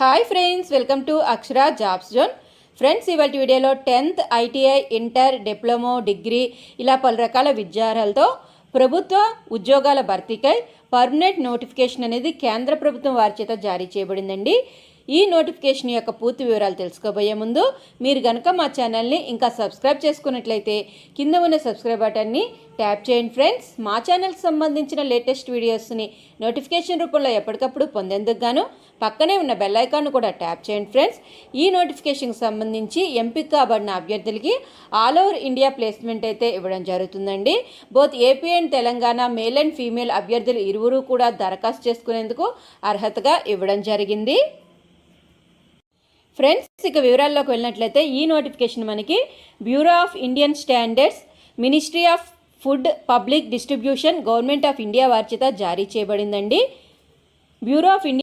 Hi friends, welcome to Akshara jobs zone. Friends, ఇవాళ వీడియోలో 10th ITI, inter, diploma, degree ఇలా పలు రకాల విద్యార్హులతో ప్రభుత్వ ఉద్యోగాల భర్తీకై పర్మనెంట్ నోటిఫికేషన్ అనేది కేంద్ర ప్రభుత్వం వారి చేత జారీ చేయబడిందండి. ఈ నోటిఫికేషన్ యొక్క పూర్తి వివరాలు తెలుసుకోబోయే ముందు మీరు కనుక మా ఛానల్ని ఇంకా సబ్స్క్రైబ్ చేసుకున్నట్లయితే కింద ఉన్న సబ్స్క్రైబ్ బటన్ని ట్యాప్ చేయండి. ఫ్రెండ్స్, మా ఛానల్కి సంబంధించిన లేటెస్ట్ వీడియోస్ని నోటిఫికేషన్ రూపంలో ఎప్పటికప్పుడు పొందేందుకు గాను పక్కనే ఉన్న బెల్ ఐకాన్ కూడా ట్యాప్ చేయండి. ఫ్రెండ్స్, ఈ నోటిఫికేషన్కి సంబంధించి ఎంపిక కాబడిన అభ్యర్థులకి ఆల్ ఓవర్ ఇండియా ప్లేస్మెంట్ అయితే ఇవ్వడం జరుగుతుందండి. Both AP and Telangana male and female అభ్యర్థులు ఇరువురు కూడా దరఖాస్తు చేసుకునేందుకు అర్హతగా ఇవ్వడం జరిగింది. ఫ్రెండ్స్, ఇక వివరాల్లోకి వెళ్ళినట్లయితే ఈ నోటిఫికేషన్ మనకి bureau of Indian standards, ministry of food public distribution, government of India వారి చేత జారీ చేయబడిందండి. Bureau of Indian